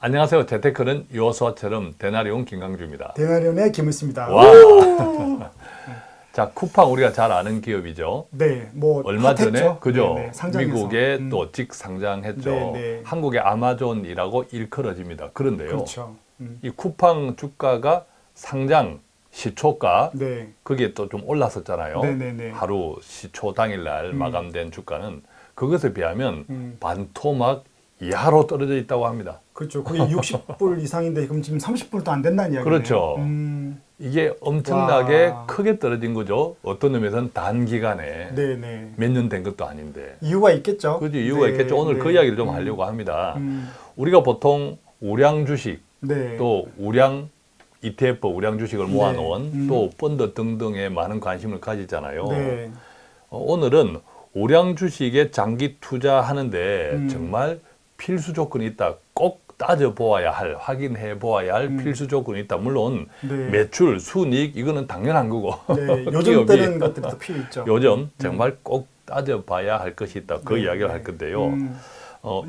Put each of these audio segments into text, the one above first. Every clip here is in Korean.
안녕하세요. 재테크는 요소처럼 대나리온 김강주입니다. 대나리온의 김은수입니다. 와. 자, 쿠팡 우리가 잘 아는 기업이죠. 네, 뭐 얼마 전에 핫했죠? 그죠? 네네, 상장해서. 미국에 또 직상장했죠. 네네. 한국의 아마존이라고 일컬어집니다. 그런데요. 그렇죠. 이 쿠팡 주가가 상장 시초가 네. 그게 또 좀 올랐었잖아요. 네네네. 하루 시초 당일날 마감된 주가는 그것에 비하면 반토막 이하로 떨어져 있다고 합니다. 그렇죠. 그게 60불 이상인데 그럼 지금 30불도 안 된다는 이야기네요. 그렇죠. 이게 엄청나게 와. 크게 떨어진 거죠. 어떤 의미에서는 단기간에 네네. 몇 년 된 것도 아닌데. 이유가 있겠죠. 그지 이유가 네, 있겠죠. 오늘 네. 그 이야기를 좀 하려고 합니다. 음, 우리가 보통 우량 주식 네. 또 우량 ETF, 우량 주식을 네. 모아놓은 또 펀드 등등에 많은 관심을 가지잖아요. 네. 오늘은 우량 주식에 장기 투자하는데 정말 필수 조건이 있다. 꼭 따져보아야 할, 확인해 보아야 할 필수 조건이 있다. 물론 네. 매출, 순이익 이거는 당연한 거고. 네. 요즘 때는 것들이 또 필요 있죠. 요즘 정말 꼭 따져봐야 할 것이 있다. 그 네, 이야기를 네. 할 건데요.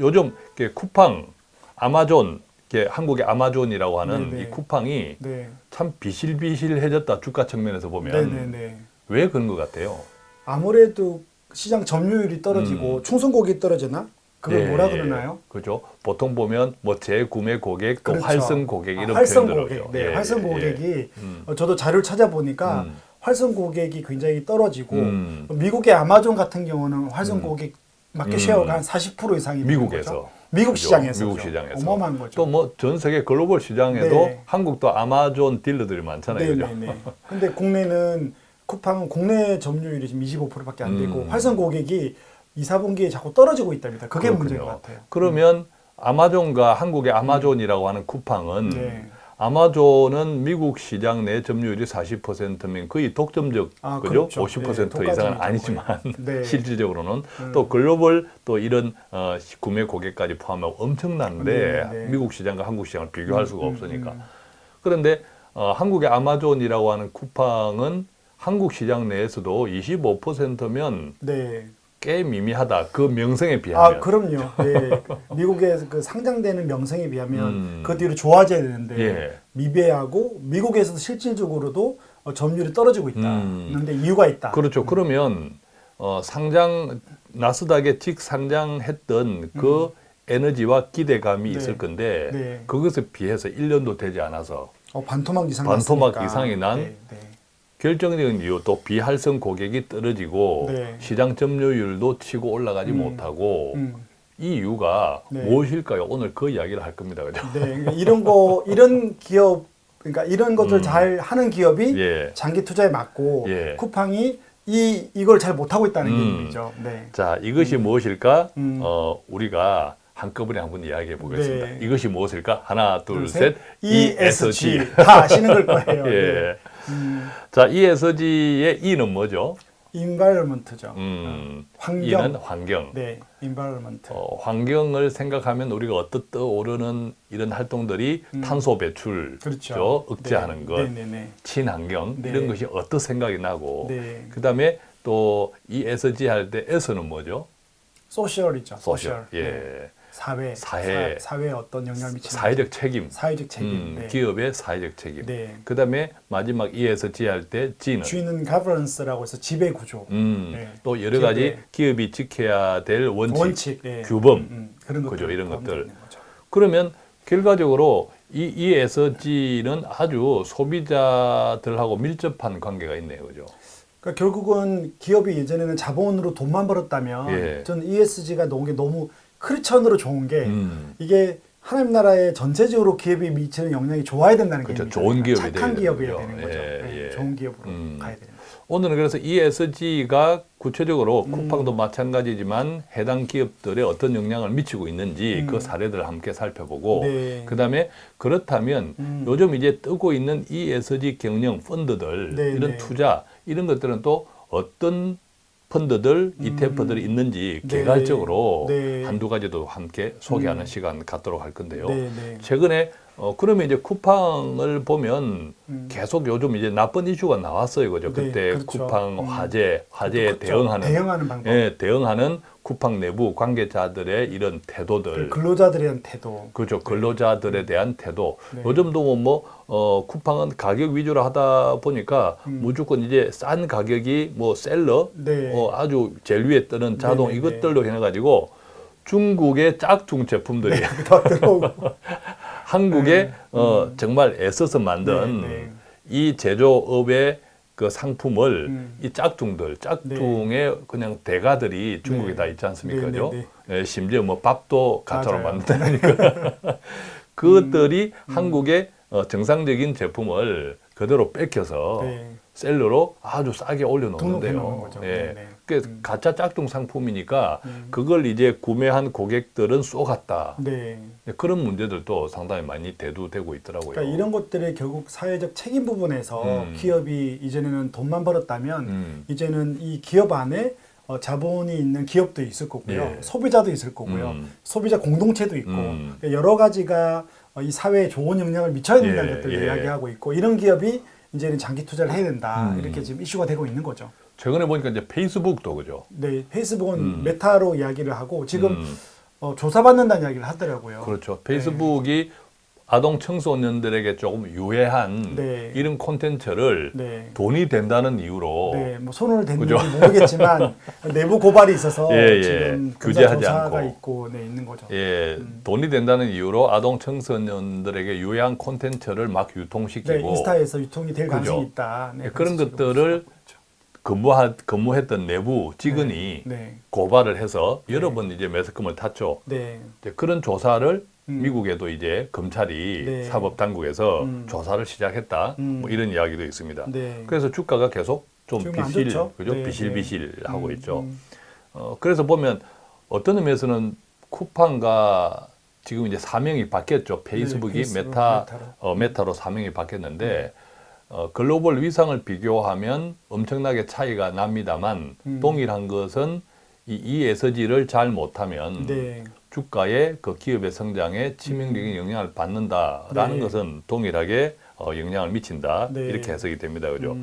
요즘 이렇게 쿠팡, 아마존, 이렇게 한국의 아마존이라고 하는 네, 네. 이 쿠팡이 네. 참 비실비실해졌다. 주가 측면에서 보면. 네네네. 왜 그런 것 같아요? 아무래도 시장 점유율이 떨어지고 충성고객이 떨어지나? 그걸 예, 뭐라 예. 그러나요? 그죠? 보통 보면 뭐 재구매 고객, 또 그렇죠. 활성 고객 이런 활성 표현들을 고객. 하죠. 네, 예, 활성 예, 고객이 예. 저도 자료를 찾아보니까 활성 고객이 굉장히 떨어지고 미국의 아마존 같은 경우는 활성 고객 마켓 쉐어가 한 40% 이상이 되는 미국에서. 거죠. 미국 그죠? 시장에서. 미국 시장에서. 어마어마한 거죠. 또 뭐 전 세계 글로벌 시장에도 네. 한국도 아마존 딜러들이 많잖아요. 그죠? 네네네. 근데 국내는 쿠팡은 국내 점유율이 지금 25%밖에 안 되고 활성 고객이 2, 4분기에 자꾸 떨어지고 있답니다. 그게 그렇군요. 문제인 것 같아요. 그러면 아마존과 한국의 아마존이라고 하는 쿠팡은 네. 아마존은 미국 시장 내 점유율이 40%면 거의 독점적, 그죠? 그렇죠. 50% 네, 이상은 독과점이죠, 아니지만 네. 실질적으로는 또 글로벌 또 이런 구매 고객까지 포함하고 엄청난데 네. 미국 시장과 한국 시장을 비교할 수가 없으니까. 그런데 한국의 아마존이라고 하는 쿠팡은 한국 시장 내에서도 25%면 네. 꽤 미미하다. 그 명성에 비하면. 그럼요. 네. 미국의 그 상장되는 명성에 비하면 그 뒤로 좋아져야 되는데 예. 미비하고 미국에서도 실질적으로도 점유율이 떨어지고 있다. 그런데 이유가 있다. 그렇죠. 그러면 상장 나스닥에 직상장했던 그 에너지와 기대감이 네. 있을 건데 네. 그것에 비해서 1년도 되지 않아서 반토막 이상 반토막 났으니까. 이상이 난 네. 네. 결정적인 이유 또 비활성 고객이 떨어지고 네. 시장 점유율도 치고 올라가지 못하고 이 이유가 네. 무엇일까요? 오늘 그 이야기를 할 겁니다. 그죠? 네. 그러니까 이런 기업, 그러니까 이런 것들 잘 하는 기업이 예. 장기 투자에 맞고 예. 쿠팡이 이걸 잘 못하고 있다는 얘기죠. 네. 자, 이것이 무엇일까? 우리가 한꺼번에 한번 이야기해 보겠습니다. 네. 이것이 무엇일까? 하나, 둘, 셋. ESG. 다 아시는 걸 거예요. 네. 예. 자, ESG의 E는 뭐죠? environment죠. 환경. E는 환경. 네, environment. 환경을 생각하면 우리가 어떻게 떠오르는 이런 활동들이 탄소 배출, 그렇죠. 억제하는 네. 것, 네네네. 친환경 네. 이런 것이 어떤 생각이 나고, 네. 그다음에 또 ESG 할 때 S는 뭐죠? 소셜이죠. 소셜. 네. 예. 사회. 사회. 사회에 어떤 영향을 미치는 사회적 책임. 사회적 책임. 네. 기업의 사회적 책임. 네. 그다음에 마지막 ESG 할 때 G는 G는 governance라고 해서 지배 구조. 네. 또 여러 가지 기업의 기업이 지켜야 될 원칙, 네. 규범, 그런 그죠? 것들 이런 것들. 포함되어 있는 거죠. 그러면 결과적으로 이 ESG는 아주 소비자들하고 밀접한 관계가 있네요, 그죠? 그러니까 결국은 기업이 예전에는 자본으로 돈만 벌었다면 예. 저는 ESG가 너무 크리천으로 좋은 게 이게 하나님 나라에 전체적으로 기업이 미치는 영향이 좋아야 된다는 그렇죠. 얘기입니다. 좋은 기업이 착한 돼야 기업이어야 되는 되는 거죠. 거죠. 예, 네, 예. 좋은 기업으로 가야 되는 거죠. 오늘은 그래서 ESG가 구체적으로 쿠팡도 마찬가지지만 해당 기업들에 어떤 영향을 미치고 있는지 그 사례들을 함께 살펴보고 네. 그다음에 그렇다면 요즘 이제 뜨고 있는 ESG 경영 펀드들 네, 이런 네. 투자 이런 것들은 또 어떤 펀드들, ETF들이 있는지 네. 개괄적으로 네. 한두 가지도 함께 소개하는 시간 갖도록 할 건데요. 네, 네. 최근에 그러면 이제 쿠팡을 보면 계속 요즘 이제 나쁜 이슈가 나왔어요, 그죠? 네, 그때 그렇죠. 쿠팡 화재에 그렇죠. 대응하는 대응하는 방법. 예, 대응하는 쿠팡 내부 관계자들의 이런 태도들, 근로자들에 대한 태도. 그렇죠. 근로자들에 대한 태도. 네. 요즘도 쿠팡은 가격 위주로 하다 보니까 무조건 이제 싼 가격이 뭐 셀러, 네. 아주 제일 위에 뜨는 자동 네네네. 이것들로 해가지고 중국의 짝퉁 제품들이 더 들어오고. 한국에 정말 애써서 만든 네, 네. 이 제조업의 그 상품을 이 짝퉁의 그냥 대가들이 중국에 네. 다 있지 않습니까? 네, 그죠? 네, 예, 심지어 뭐 밥도 가짜로 맞아요. 만든다니까. 그것들이 한국의 정상적인 제품을 그대로 뺏겨서 네. 셀러로 아주 싸게 올려놓는데요. 등록해놓은 거죠. 예. 네, 네. 그 가짜 짝퉁 상품이니까 그걸 이제 구매한 고객들은 쏘갔다. 네. 그런 문제들도 상당히 많이 대두되고 있더라고요. 그러니까 이런 것들이 결국 사회적 책임 부분에서 기업이 이전에는 돈만 벌었다면 이제는 이 기업 안에 자본이 있는 기업도 있을 거고요. 예. 소비자도 있을 거고요. 소비자 공동체도 있고 그러니까 여러 가지가 이 사회에 좋은 영향을 미쳐야 된다는 예, 것들을 예. 이야기하고 있고 이런 기업이 이제는 장기 투자를 해야 된다. 이렇게 지금 이슈가 되고 있는 거죠. 최근에 보니까 이제 페이스북도 그죠. 네, 페이스북은 메타로 이야기를 하고 지금 조사받는다는 이야기를 하더라고요. 그렇죠. 페이스북이 아동 청소년들에게 조금 유해한 네. 이런 콘텐츠를 네. 돈이 된다는 이유로 네, 뭐 손을 댔는지 그죠? 모르겠지만 내부 고발이 있어서 예, 예. 지금 규제하지 조사가 않고. 있고 네, 있는 거죠. 예, 돈이 된다는 이유로 아동 청소년들에게 유해한 콘텐츠를 막 유통시키고 네, 인스타에서 유통이 될 그죠? 가능성이 있다. 네, 예, 그런 그래서 지금 것들을 근무했던 내부 직원이 네, 고발을 해서 여러 번 이제 매스컴을 탔죠. 네, 이제 그런 조사를 미국에도 이제 검찰이 네. 사법당국에서 조사를 시작했다. 뭐 이런 이야기도 있습니다. 네. 그래서 주가가 계속 좀 지금 안 좋죠? 그죠? 네, 비실비실 하고 있죠. 음. 그래서 보면 어떤 의미에서는 쿠팡과 지금 이제 사명이 바뀌었죠. 페이스북이 페이스북, 메타로 사명이 바뀌었는데 글로벌 위상을 비교하면 엄청나게 차이가 납니다만 동일한 것은 이 ESG를 잘 못하면 네, 주가에 그 기업의 성장에 치명적인 영향을 받는다라는 네. 것은 동일하게 영향을 미친다. 네. 이렇게 해석이 됩니다. 그죠?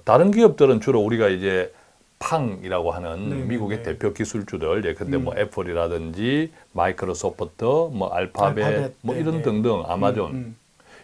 다른 기업들은 주로 우리가 이제 팡이라고 하는 네, 미국의 네. 대표 기술주들, 예컨대 뭐 애플이라든지 마이크로소프트, 뭐 알파벳, 뭐 네, 이런 네. 등등, 아마존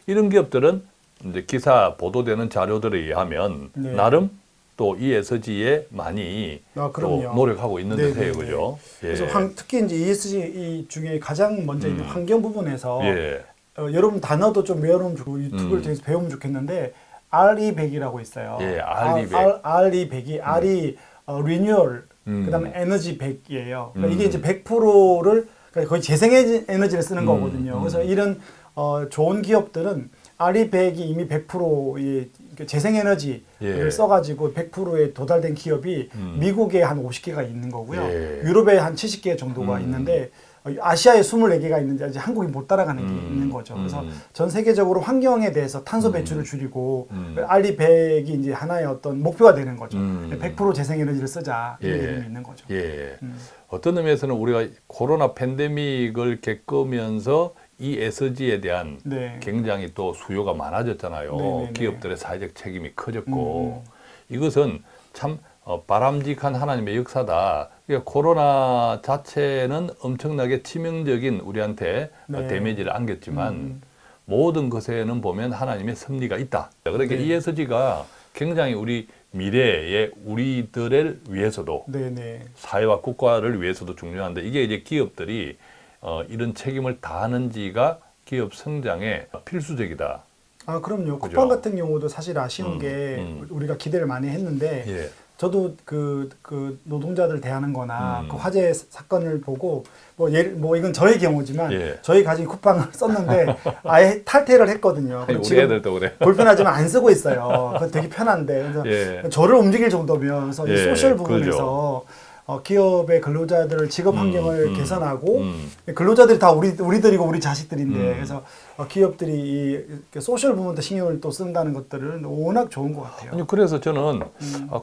이런 기업들은 이제 기사 보도되는 자료들에 의하면 네. 나름 또 ESG에 많이 또 그럼요. 노력하고 있는 네, 듯해요, 네, 네. 그죠? 예. 그래서 특히 이제 ESG 중에 가장 먼저 있는 환경 부분에서 예. 여러분 단어도 좀 외우면 좋고 유튜브를 통해서 배우면 좋겠는데 RE100이라고 있어요. 예, RE100. RE100이 R이 리뉴얼, 그다음에 에너지 100이에요. 그러니까 이게 이제 100%를 그러니까 거의 재생 에너지를 쓰는 거거든요. 그래서 이런 좋은 기업들은 RE100이 이미 100%의 재생 에너지를 예. 써가지고 100%에 도달된 기업이 미국에 한 50개가 있는 거고요. 예. 유럽에 한 70개 정도가 있는데 아시아에 24개가 있는데 아직 한국이 못 따라가는 게 있는 거죠. 그래서 전 세계적으로 환경에 대해서 탄소 배출을 줄이고 RE100이 이제 하나의 어떤 목표가 되는 거죠. 100% 재생에너지를 쓰자 이런 예. 이름이 있는 거죠. 예. 어떤 의미에서는 우리가 코로나 팬데믹을 겪으면서 이 ESG에 대한 네. 굉장히 또 수요가 많아졌잖아요. 네네네. 기업들의 사회적 책임이 커졌고 이것은 참 바람직한 하나님의 역사다. 그러니까 코로나 자체는 엄청나게 치명적인 우리한테 네. 데미지를 안겼지만 모든 것에는 보면 하나님의 섭리가 있다. 그러니까 네. ESG가 굉장히 우리 미래의 우리들을 위해서도 네네. 사회와 국가를 위해서도 중요한데 이게 이제 기업들이 이런 책임을 다하는지가 기업 성장에 필수적이다. 아 그럼요. 그죠? 쿠팡 같은 경우도 사실 아쉬운 게 우리가 기대를 많이 했는데 예. 저도 그 노동자들 대하는거나 그 화재 사건을 보고 뭐 이건 저의 경우지만 예. 저희 가진 쿠팡을 썼는데 아예 탈퇴를 했거든요. 아니, 우리 지금 애들도 그래. 불편하지만 안 쓰고 있어요. 그거 되게 편한데 그래서 예. 저를 움직일 정도면서 이 예, 소셜 부분에서 기업의 근로자들 직업 환경을 개선하고 근로자들이 다 우리들이고 우리 자식들인데 그래서 기업들이 이 소셜 부분도 신경을 또 쓴다는 것들은 워낙 좋은 것 같아요. 아니 그래서 저는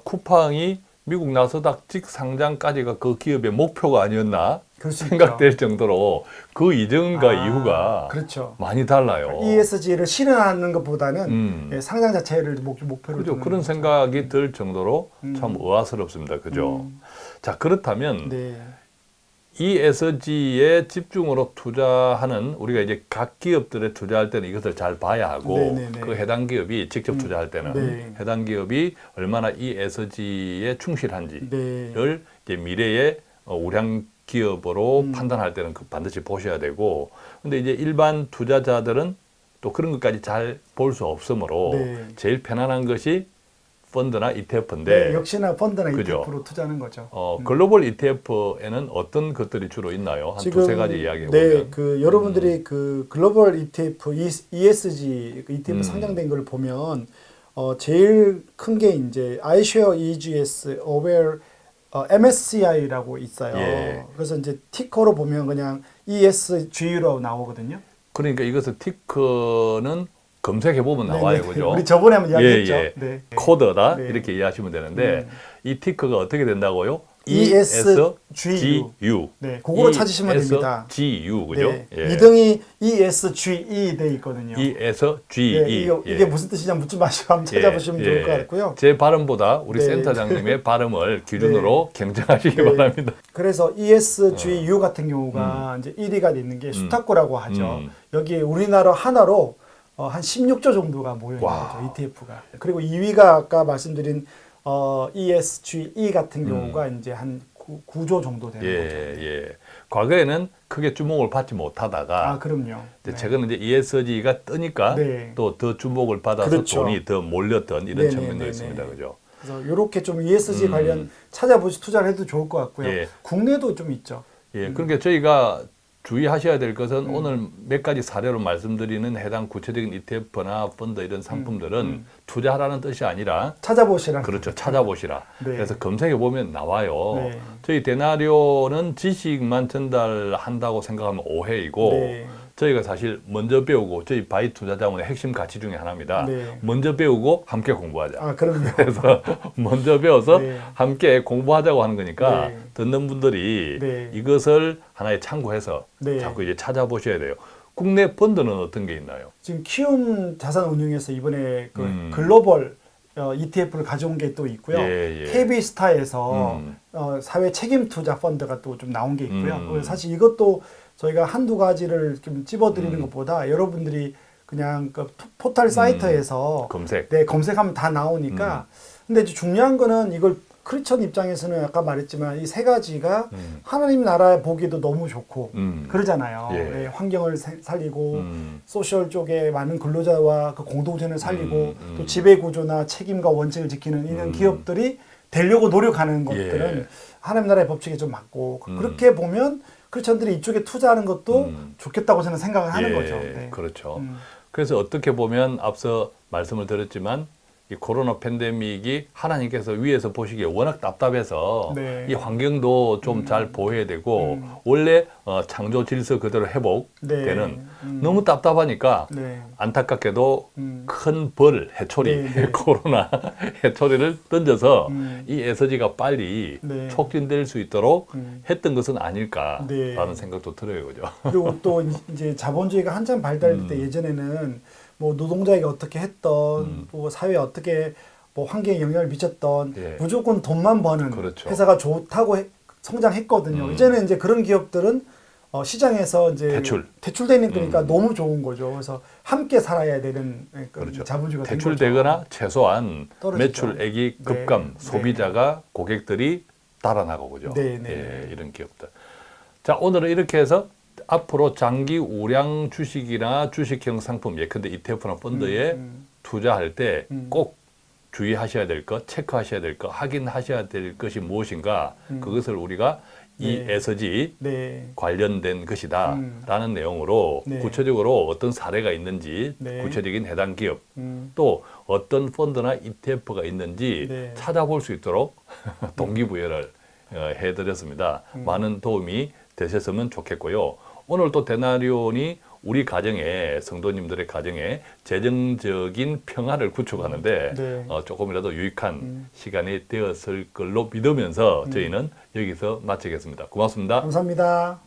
쿠팡이 미국 나스닥 직상장까지가 그 기업의 목표가 아니었나 그럴 수 생각될 정도로 그 이전과 이후가 그렇죠. 많이 달라요. ESG를 실현하는 것보다는 상장 자체를 목표로 그죠. 두는 그런 거죠. 생각이 들 정도로 참 의아스럽습니다. 그죠. 자, 그렇다면 네. ESG에 집중으로 투자하는 우리가 이제 각 기업들에 투자할 때는 이것을 잘 봐야 하고 네네네. 그 해당 기업이 직접 투자할 때는 네. 해당 기업이 얼마나 ESG에 충실한지를 네. 이제 미래의 우량 기업으로 판단할 때는 반드시 보셔야 되고 근데 이제 일반 투자자들은 또 그런 것까지 잘 볼 수 없으므로 네. 제일 편안한 것이 펀드나 ETF인데 네, 역시나 펀드나 그죠. ETF로 투자하는 거죠. 글로벌 ETF에는 어떤 것들이 주로 있나요? 한 지금 두세 가지 이야기해 네, 보면. 그 여러분들이 그 글로벌 ETF, ESG 그 ETF 상장된 걸 보면 제일 큰 게 이제 iShare EGS Aware MSCI라고 있어요. 예. 그래서 이제 티커로 보면 그냥 ESG로 나오거든요. 그러니까 이것을 티커는 검색해 보면 나와요, 네네. 그죠? 우리 저번에 한번 이야기했죠. 예, 예. 네. 코드다 네. 이렇게 이해하시면 되는데 이 티커가 어떻게 된다고요? ESGU. 네, 그거로 찾으시면 됩니다. ESGU 그죠? 네. 예. 2등이 ESGE 돼 있거든요. ESGE. 네, 이게 무슨 뜻이냐 묻지 마시고 한번 찾아보시면 좋을 것 같고요. 제 발음보다 우리 네. 센터장님의 발음을 기준으로 경쟁하시기 바랍니다. 그래서 ESGU 같은 경우가 이제 1위가 있는 게 수타코라고 하죠. 여기 우리나라 하나로 한 16조 정도가 모여 있는 와. 거죠, ETF가. 그리고 2위가 아까 말씀드린 ESGE 같은 경우가 이제 한 9조 정도 되는 거죠. 예. 과거에는 크게 주목을 받지 못하다가 아, 그럼요. 이제 최근에 이제 ESG가 뜨니까 네. 또 더 주목을 받아서 그렇죠. 돈이 더 몰렸던 이런 네네네네. 측면도 있습니다. 그죠? 그래서 이렇게 좀 ESG 관련 찾아보시 투자를 해도 좋을 것 같고요. 예. 국내도 좀 있죠. 예. 그러니까 저희가 주의하셔야 될 것은 오늘 몇 가지 사례로 말씀드리는 해당 구체적인 ETF나 펀드 이런 상품들은 투자하라는 뜻이 아니라 찾아보시라. 그렇죠. 찾아보시라. 네. 그래서 검색해 보면 나와요. 네. 저희 데나리오는 지식만 전달한다고 생각하면 오해이고 네. 저희가 사실 먼저 배우고 저희 바이 투자자문의 핵심 가치 중에 하나입니다. 네. 먼저 배우고 함께 공부하자. 아, 그럼요. 그래서 먼저 배워서 네. 함께 공부하자고 하는 거니까 네. 듣는 분들이 네. 이것을 하나의 참고해서 네. 자꾸 이제 찾아보셔야 돼요. 국내 펀드는 어떤 게 있나요? 지금 키움 자산운용에서 이번에 그 글로벌 ETF를 가져온 게 또 있고요. 예. KB스타에서 사회 책임 투자 펀드가 또 좀 나온 게 있고요. 그래서 사실 이것도 저희가 한두 가지를 좀 찝어드리는 것보다 여러분들이 그냥 그 포털 사이트에서 검색하면 다 나오니까 근데 이제 중요한 거는 이걸 크리스천 입장에서는 아까 말했지만 이 세 가지가 하나님 나라에 보기도 너무 좋고 그러잖아요. 예. 네, 환경을 살리고 소셜 쪽에 많은 근로자와 그 공동체를 살리고 또 지배 구조나 책임과 원칙을 지키는 이런 기업들이 되려고 노력하는 것들은 예. 하나님 나라의 법칙에 좀 맞고 그렇게 보면 크리스천들이 이쪽에 투자하는 것도 좋겠다고 저는 생각을 하는 거죠. 네. 그렇죠. 그래서 어떻게 보면 앞서 말씀을 드렸지만 이 코로나 팬데믹이 하나님께서 위에서 보시기에 워낙 답답해서 네. 이 환경도 좀 잘 보호해야 되고 원래 창조 질서 그대로 회복되는 너무 답답하니까 네. 안타깝게도 큰 벌, 해초리, 네. 코로나 해초리를 던져서 이 에서지가 빨리 네. 촉진될 수 있도록 했던 것은 아닐까라는 네. 생각도 들어요, 그죠? 그리고 또 이제 자본주의가 한참 발달할 때 예전에는 뭐 노동자에게 어떻게 했던 또 사회에 어떻게 뭐 환경에 영향을 미쳤던 예. 무조건 돈만 버는 그렇죠. 회사가 좋다고 성장했거든요. 이제는 이제 그런 기업들은 시장에서 이제 대출되는 거니까 너무 좋은 거죠. 그래서 함께 살아야 되는 그렇죠. 자본주의가 된 거죠. 대출되거나 최소한 떨어지죠. 매출액이 급감, 네. 소비자가 고객들이 달아나고 그죠. 네. 예, 이런 기업들. 자, 오늘은 이렇게 해서 앞으로 장기 우량 주식이나 주식형 상품, 예컨대 ETF나 펀드에 투자할 때 꼭 주의하셔야 될 것, 체크하셔야 될 것, 확인하셔야 될 것이 무엇인가, 그것을 우리가 이 에서지 관련된 것이다 라는 내용으로 구체적으로 어떤 사례가 있는지 구체적인 해당 기업 또 어떤 펀드나 ETF가 있는지 찾아볼 수 있도록 동기부여를 해드렸습니다. 많은 도움이 되셨으면 좋겠고요. 오늘 또 데나리온이 우리 가정에, 성도님들의 가정에 재정적인 평화를 구축하는데 조금이라도 유익한 시간이 되었을 걸로 믿으면서 저희는 여기서 마치겠습니다. 고맙습니다. 감사합니다.